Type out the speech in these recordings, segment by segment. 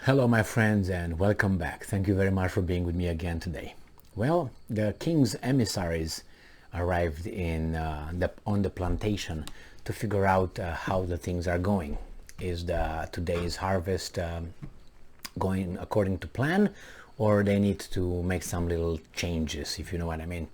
Hello my friends and welcome back. Thank you very much for being with me again today. Well, the king's emissaries arrived on the plantation to figure out how the things are going. Is today's harvest going according to plan, or they need to make some little changes, if you know what I mean.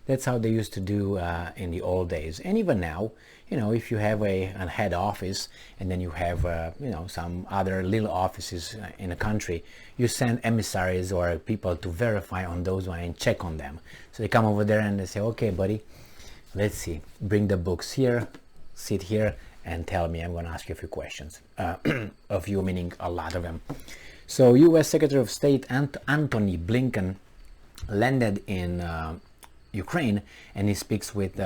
That's how they used to do in the old days, and even now. If you have a head office and then you have some other little offices in a country, you send emissaries or people to verify on those one and check on them. So they come over there and they say, okay buddy, let's see, bring the books here, sit here and tell me. I'm going to ask you a few questions. A few meaning a lot of them. So US Secretary of State Antony Blinken landed in Ukraine, and he speaks with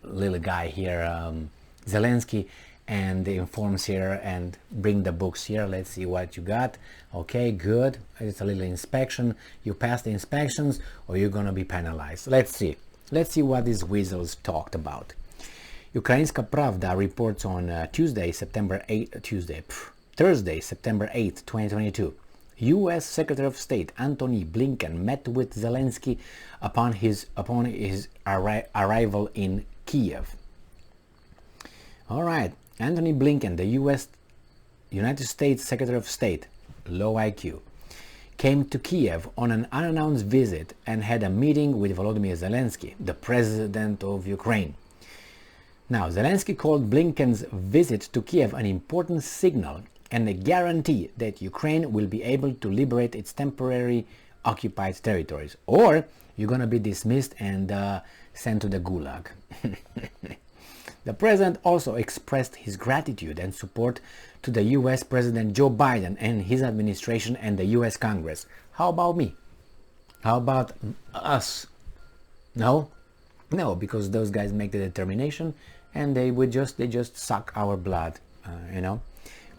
little guy here, Zelensky, and he informs here and bring the books here. Let's see what you got. Okay, good. It's a little inspection. You pass the inspections or you're gonna be penalized. Let's see what these weasels talked about. Ukrainska Pravda reports on Thursday, September 8th, 2022. U.S. Secretary of State Antony Blinken met with Zelensky upon his arrival in Kiev. All right, Antony Blinken, the United States Secretary of State, low IQ, came to Kiev on an unannounced visit and had a meeting with Volodymyr Zelensky, the president of Ukraine. Now, Zelensky called Blinken's visit to Kiev an important signal and a guarantee that Ukraine will be able to liberate its temporary occupied territories, or you're going to be dismissed and sent to the Gulag. The president also expressed his gratitude and support to the US President Joe Biden and his administration and the US Congress. How about me? How about us? No, because those guys make the determination and they just suck our blood,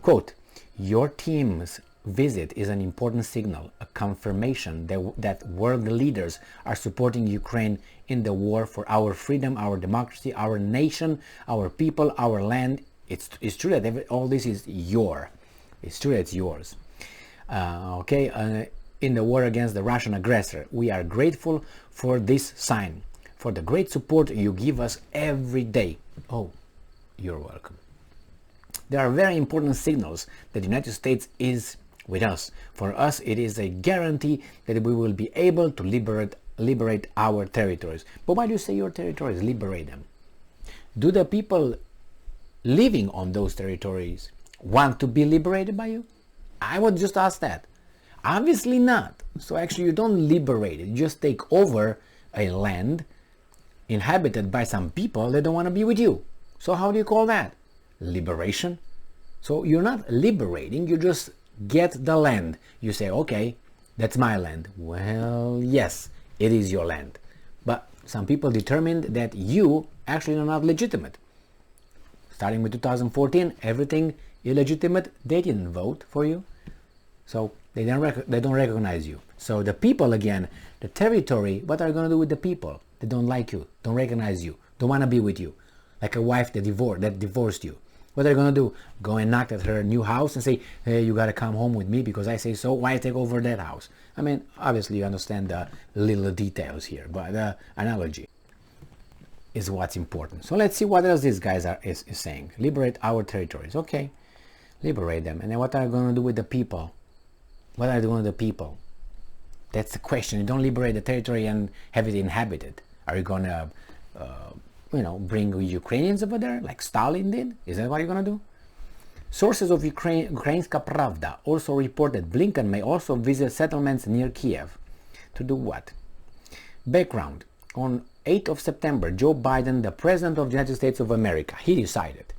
Quote, your team's visit is an important signal, a confirmation that world leaders are supporting Ukraine in the war for our freedom, our democracy, our nation, our people, our land. It's true that all this is yours. It's true that it's yours. In the war against the Russian aggressor, we are grateful for this sign, for the great support you give us every day. Oh, you're welcome. There are very important signals that the United States is with us. For us, it is a guarantee that we will be able to liberate our territories. But why do you say your territories? Liberate them. Do the people living on those territories want to be liberated by you? I would just ask that. Obviously not. So actually you don't liberate it. You just take over a land inhabited by some people that don't want to be with you. So how do you call that? Liberation? So you're not liberating, you just get the land. You say, okay, that's my land. Well, yes, it is your land. But some people determined that you actually are not legitimate. Starting with 2014, everything illegitimate, they didn't vote for you. So they don't recognize you. So the people, again, the territory, what are you going to do with the people that don't like you, don't recognize you, don't want to be with you? Like a wife that divorced you. What are you going to do? Go and knock at her new house and say, hey, you got to come home with me because I say so. Why take over that house? I mean, obviously you understand the little details here, but the analogy is what's important. So let's see what else these guys is saying. Liberate our territories. Okay, liberate them. And then what are you going to do with the people? What are you doing with the people? That's the question. You don't liberate the territory and have it inhabited. Are you going to bring Ukrainians over there like Stalin did? Is that what you're going to do? Sources of Ukrainska Pravda also report that Blinken may also visit settlements near Kiev. To do what? Background. On 8th of September, Joe Biden, the President of the United States of America, he decided,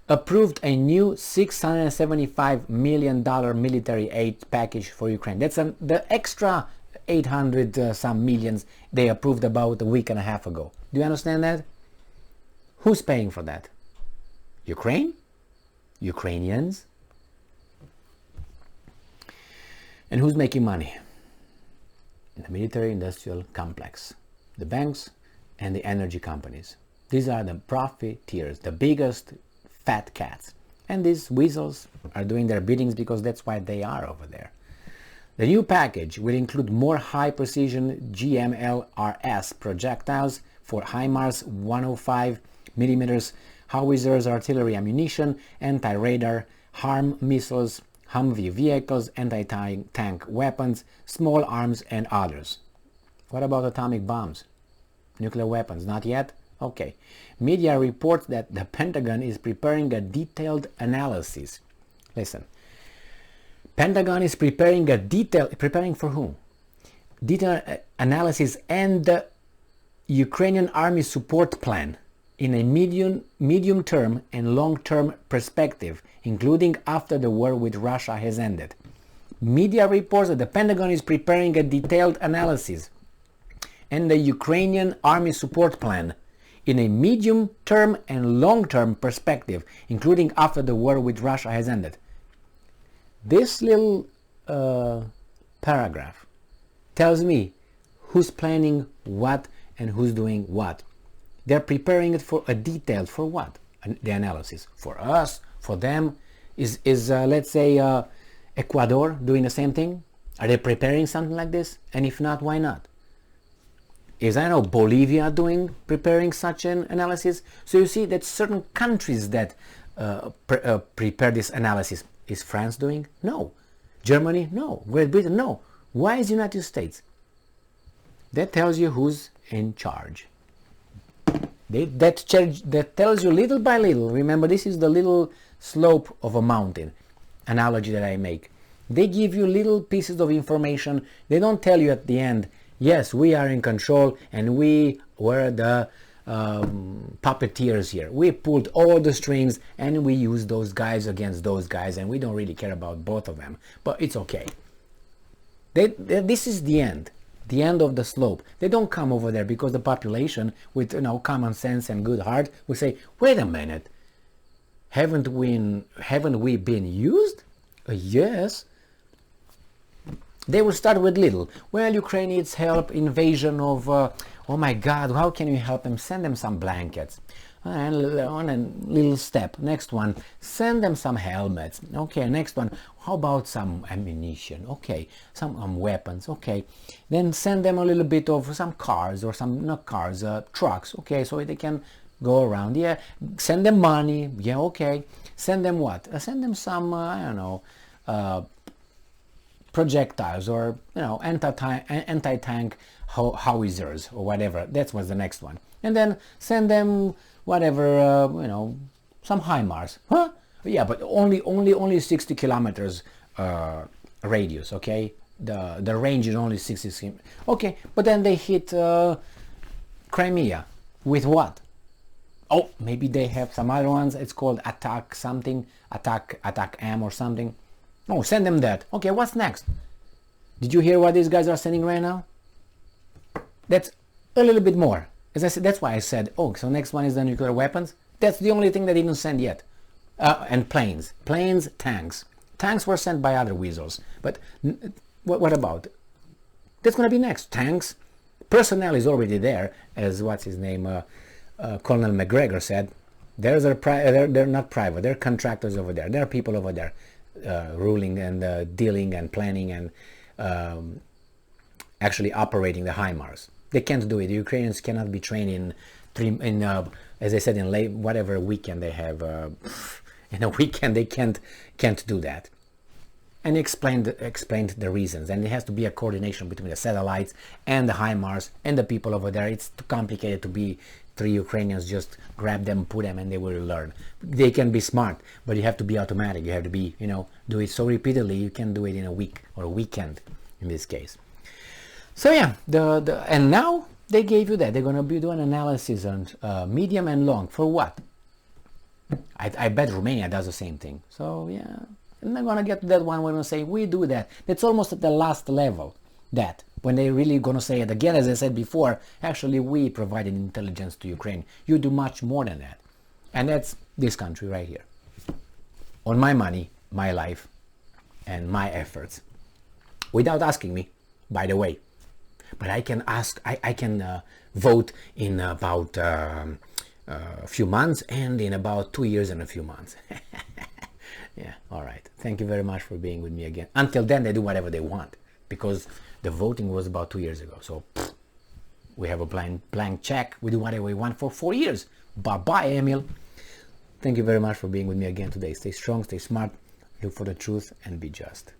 approved a new $675 million military aid package for Ukraine. That's the extra 800 some millions they approved about a week and a half ago. Do you understand that? Who's paying for that? Ukraine? Ukrainians? And who's making money? The military industrial complex, the banks and the energy companies. These are the profiteers, the biggest fat cats. And these weasels are doing their biddings because that's why they are over there. The new package will include more high-precision GMLRS projectiles for HIMARS 105 mm howitzers, artillery ammunition, anti-radar, HARM missiles, Humvee vehicles, anti-tank weapons, small arms, and others. What about atomic bombs? Nuclear weapons? Not yet? Okay. Media reports that the Pentagon is preparing a detailed analysis. Listen. Pentagon is preparing preparing for whom? Detailed analysis and the Ukrainian army support plan in a medium-term and long-term perspective, including after the war with Russia has ended. Media reports that the Pentagon is preparing a detailed analysis and the Ukrainian army support plan in a medium-term and long-term perspective, including after the war with Russia has ended. This little paragraph tells me who's planning what and who's doing what. They're preparing it for a detailed, for what? The analysis. For us, for them. Is let's say, Ecuador doing the same thing? Are they preparing something like this? And if not, why not? Is, I know, Bolivia preparing such an analysis? So you see that certain countries that prepare this analysis. Is France doing? No. Germany? No. Great Britain? No. Why is the United States? That tells you who's in charge. That tells you little by little. Remember, this is the little slope of a mountain analogy that I make. They give you little pieces of information. They don't tell you at the end, yes, we are in control and we were the puppeteers here. We pulled all the strings and we used those guys against those guys, and we don't really care about both of them. But it's okay. This is the end. The end of the slope. They don't come over there because the population with common sense and good heart will say, wait a minute, haven't we been used? Yes. They will start with little. Well, Ukraine needs help, invasion of, oh my God, how can you help them? Send them some blankets. And on a little step. Next one, send them some helmets. Okay, next one, how about some ammunition? Okay, some weapons. Okay, then send them a little bit of some cars or some, not cars, trucks. Okay, so they can go around. Yeah, send them money. Yeah, okay. Send them what? Send them some, I don't know, projectiles or, anti-tank howitzers or whatever. That was the next one. And then send them whatever, some HIMARS. Huh? Yeah, but only 60 kilometers radius, okay? The range is only 60. Okay, but then they hit Crimea. With what? Oh, maybe they have some other ones. It's called attack something, attack M or something. Oh, send them that. Okay, what's next? Did you hear what these guys are sending right now? That's a little bit more. As I said, that's why I said, oh, so next one is the nuclear weapons. That's the only thing they didn't send yet. And planes, tanks. Tanks were sent by other weasels. But what about? That's going to be next. Tanks. Personnel is already there, as what's his name, Colonel McGregor said. They're not private. They're contractors over there. There are people over there ruling and dealing and planning and actually operating the HIMARS. They can't do it. The Ukrainians cannot be trained as I said, in whatever weekend they have. In a weekend they can't do that. And he explained the reasons. And it has to be a coordination between the satellites and the HIMARS and the people over there. It's too complicated to be three Ukrainians just grab them, put them, and they will learn. They can be smart, but you have to be automatic. You have to be, do it so repeatedly. You can do it in a week or a weekend in this case. So yeah, and now they gave you that. They're going to be doing analysis on medium and long. For what? I bet Romania does the same thing. So yeah, I'm not going to get to that one. We're going to say, we do that. That's almost at the last level, that. When they're really going to say it again, as I said before, actually we provided intelligence to Ukraine. You do much more than that. And that's this country right here. On my money, my life, and my efforts. Without asking me, by the way. But I can ask, I can vote in about a few months and in about 2 years and a few months. Yeah, all right. Thank you very much for being with me again. Until then, they do whatever they want, because the voting was about 2 years ago. So we have a blank check. We do whatever we want for 4 years. Bye-bye, Emil. Thank you very much for being with me again today. Stay strong, stay smart, look for the truth, and be just.